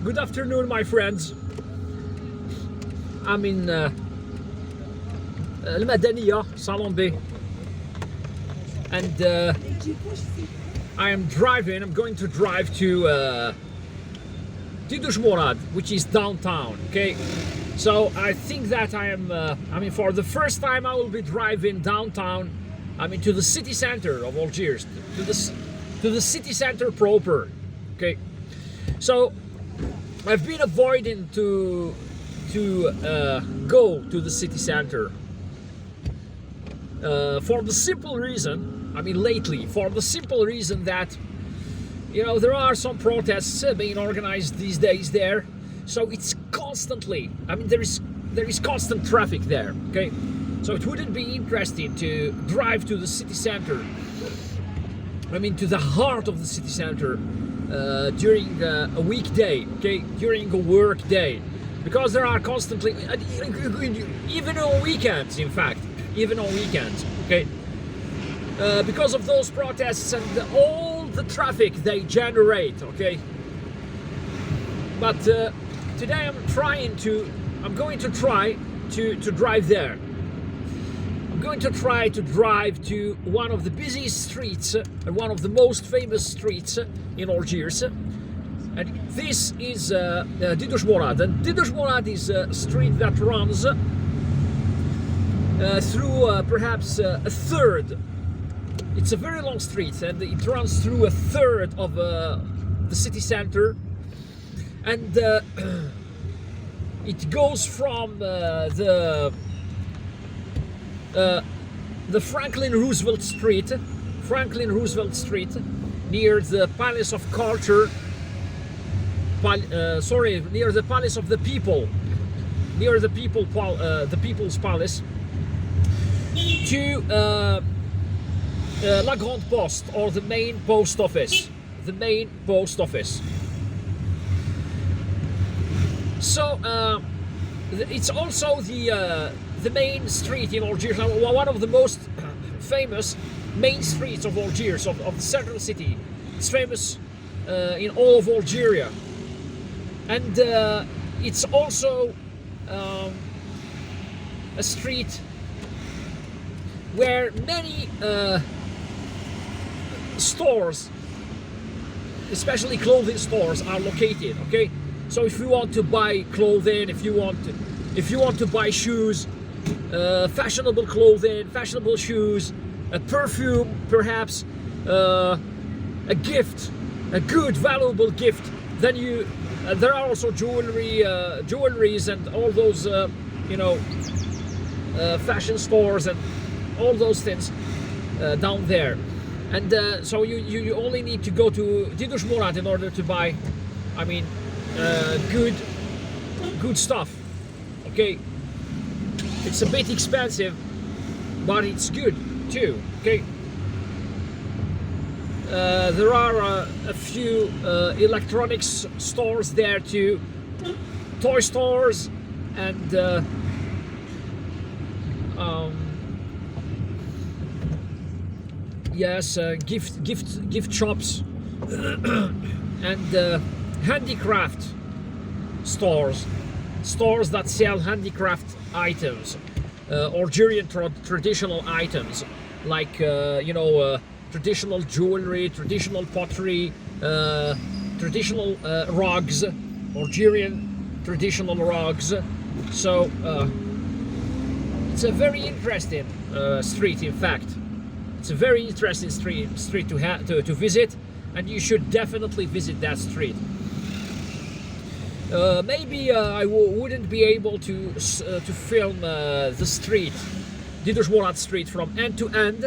Good afternoon, my friends. I'm in Madania, Salembier, and I'm going to drive to Didouche Mourad, which is downtown. Okay, so I think that for the first time I will be driving downtown. To the city center of Algiers, to the city center proper. Okay, so I've been avoiding to go to the city center for the simple reason, lately, for the simple reason that, there are some protests being organized these days there, so it's constantly, there is constant traffic there, okay? So it wouldn't be interesting to drive to the city center, to the heart of the city center during a weekday, okay, during a work day, because there are constantly, even on weekends, in fact, okay, because of those protests and all the traffic they generate, okay. But today I'm going to try to drive there. I'm going to try to drive to one of the busiest streets and one of the most famous streets in Algiers. And this is Didouche Mourad. And Didouche Mourad is a street that runs through perhaps a third. It's a very long street, and it runs through a third of the city center. And it goes from the Franklin Roosevelt Street, near the Palace of Culture, near the Palace of the People, the People's Palace, to La Grande Poste, or the main post office. So it's also the main street in Algiers, one of the most famous main streets of Algiers, of the central city. It's famous in all of Algeria, and it's also a street where many stores, especially clothing stores, are located. Okay, so if you want to buy clothing, if you want to buy shoes, fashionable clothing, fashionable shoes, a perfume, perhaps a gift, a good, valuable gift, then there are also jewelries and all those fashion stores and all those things down there. And so you only need to go to Didouche Mourad in order to buy good stuff. Okay, it's a bit expensive, but it's good too. Okay, there are a few electronics stores there too, toy stores, and yes, gift shops and handicraft stores that sell handicraft items, Algerian traditional items, like traditional jewelry, traditional pottery, traditional rugs, Algerian traditional rugs. So it's a very interesting street. In fact, it's a very interesting street to visit, and you should definitely visit that street. Maybe I wouldn't be able to film the street, Didouche Mourad Street, from end to end.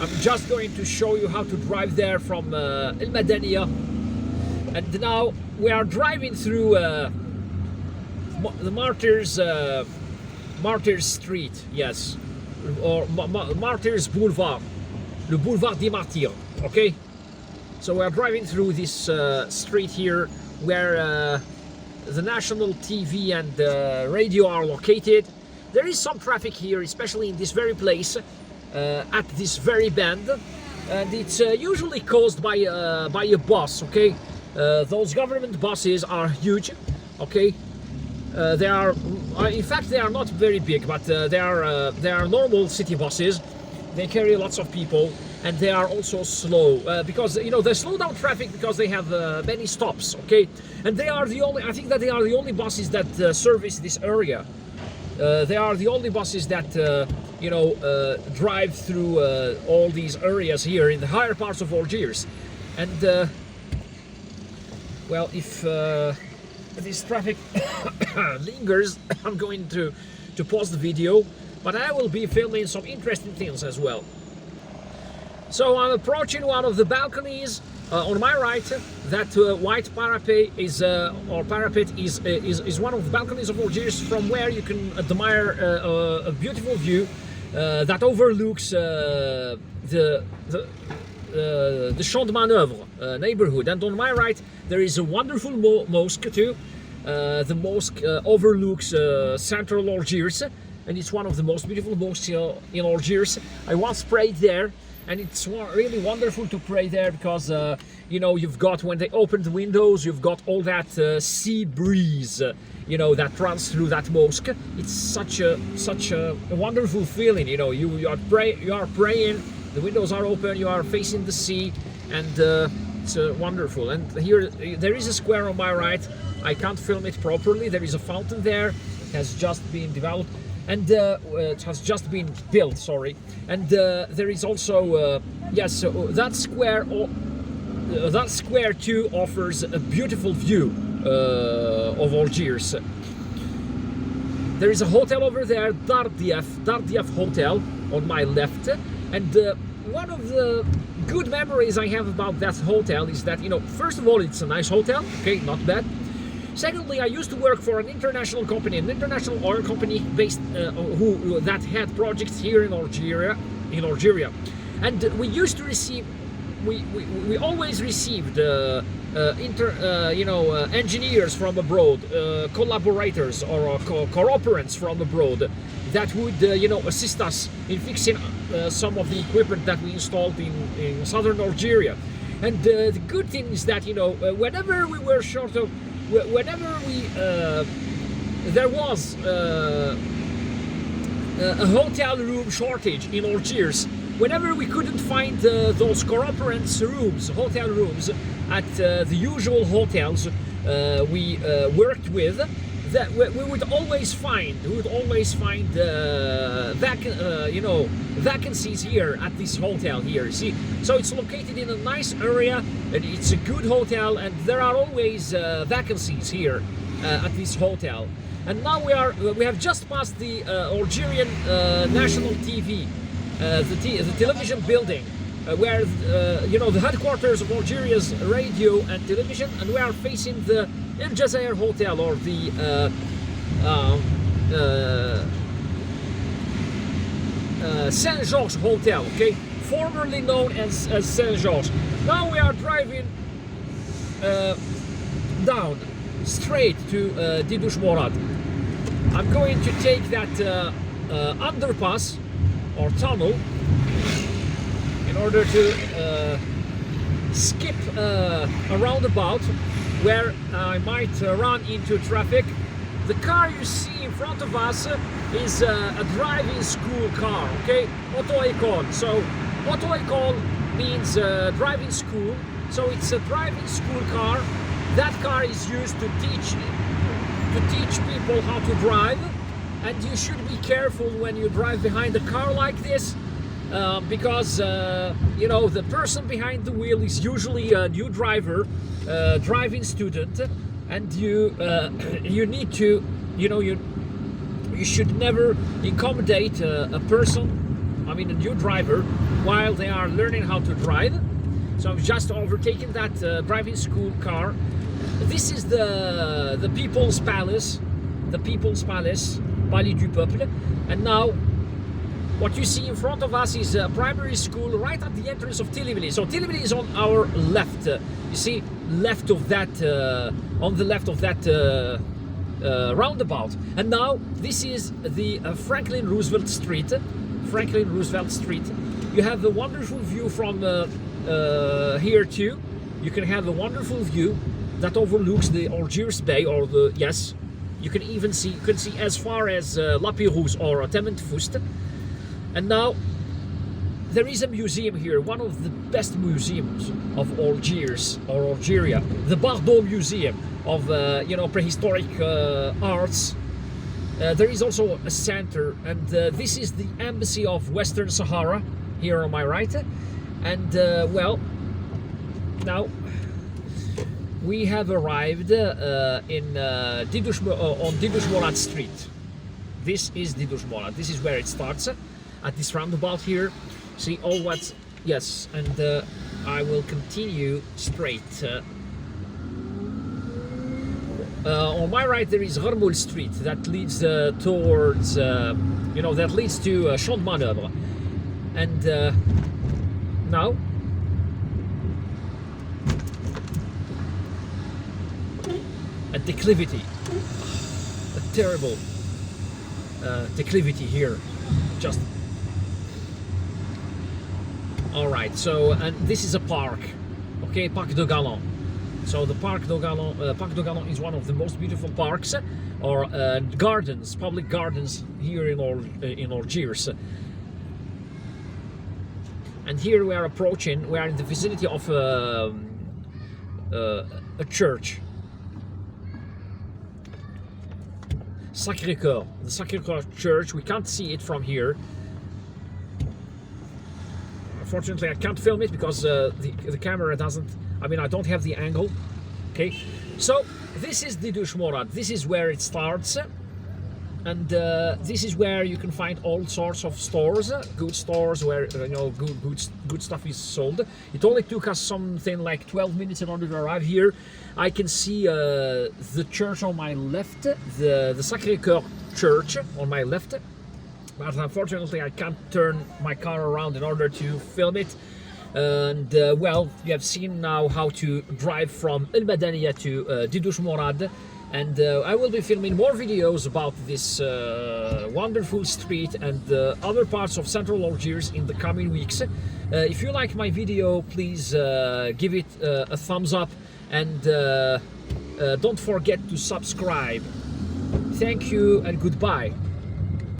I'm just going to show you how to drive there from El Madania. And now we are driving through the Martyrs Street, yes, or Martyrs Boulevard, le Boulevard des Martyrs. Okay, so we are driving through this street here, where the national TV and radio are located. There is some traffic here, especially in this very place, at this very bend, and it's usually caused by a bus. Okay, Those government buses are huge, okay? They are, in fact, they are not very big, but they are normal city buses. They carry lots of people, and they are also slow because they slow down traffic because they have many stops, okay? And they are the only. I think that they are the only buses that service this area. They are the only buses that drive through all these areas here in the higher parts of Algiers, and well, if this traffic lingers, I'm going to pause the video, but I will be filming some interesting things as well. So I'm approaching one of the balconies on my right. That white parapet is one of the balconies of Algiers, from where you can admire a beautiful view that overlooks the Champ de Manœuvre neighborhood. And on my right there is a wonderful mosque too. The mosque overlooks Central Algiers, and it's one of the most beautiful mosques in Algiers. I once prayed there, and it's really wonderful to pray there because you've got, when they open the windows, you've got all that sea breeze that runs through that mosque. It's such a wonderful feeling. You are praying, the windows are open, you are facing the sea, and it's wonderful. And here there is a square on my right. I can't film it properly. There is a fountain there. It has just been developed, and it has just been built, sorry. And there is also that square too offers a beautiful view of Algiers. There is a hotel over there, Dardiaf Hotel, on my left, and one of the good memories I have about that hotel is that, first of all, it's a nice hotel, okay, not bad. Secondly, I used to work for an international company, an international oil company based that had projects here in Algeria, and we used to receive, we always received engineers from abroad, collaborators or cooperants from abroad that would assist us in fixing some of the equipment that we installed in southern Algeria. And the good thing is that whenever we were short of, whenever there was a hotel room shortage in Algiers, whenever we couldn't find those cooperants rooms, hotel rooms at the usual hotels we worked with, that we would always find vacancies here at this hotel here. See, so it's located in a nice area, and it's a good hotel, and there are always vacancies here at this hotel. And now we have just passed the Algerian national TV, the television building, where the headquarters of Algeria's radio and television, and we are facing the El Jazeera Hotel, or the Saint George Hotel, okay, formerly known as Saint George. Now we are driving down straight to Didouche Mourad. I'm going to take that underpass or tunnel in order to skip a roundabout where I might run into traffic. The car you see in front of us is a driving school car, okay? Auto-école. So auto-école means driving school. So it's a driving school car. That car is used to teach people how to drive, and you should be careful when you drive behind a car like this, because the person behind the wheel is usually a new driver, driving student, and you need to you should never accommodate a person, a new driver, while they are learning how to drive. So I've just overtaken that driving school car. This is the People's Palace, Palais du Peuple, and now what you see in front of us is a primary school right at the entrance of Tilibili. So Tilibili is on our left. You see, on the left of that roundabout. And now this is the Franklin Roosevelt Street. You have a wonderful view from here too. you can have a wonderful view that overlooks the Algiers Bay, or the, yes, you can even see, you can see as far as La Pérouse or Tement Fust. And now there is a museum here, one of the best museums of Algiers or Algeria, the Bardo Museum of prehistoric arts. There is also a center, and this is the embassy of Western Sahara here on my right. And well, now we have arrived in Didouche Mourad Street. This is Didouche Mourad. This is where it starts, at this roundabout here. See all what, yes, and I will continue straight. On my right there is Rue Street that leads towards, that leads to Champ de Manœuvre. And now a declivity, a terrible declivity here, just. All right, so, and this is a park, okay, Parc de Galant. So the Parc de Galant is one of the most beautiful parks or gardens, public gardens here in Algiers. And here we are approaching, we are in the vicinity of a church. Sacré-Cœur, the Sacré-Cœur church. We can't see it from here. Unfortunately, I can't film it because the camera doesn't, I don't have the angle. Okay, so this is Didouche Mourad. This is where it starts, and this is where you can find all sorts of stores, good stores where good stuff is sold. It only took us something like 12 minutes in order to arrive here. I can see the church on my left, the Sacré-Cœur church on my left. But unfortunately I can't turn my car around in order to film it. And well, you have seen now how to drive from Madania to Didouche Mourad. And I will be filming more videos about this wonderful street and other parts of Central Algiers in the coming weeks. If you like my video, please give it a thumbs up, and don't forget to subscribe. Thank you and goodbye.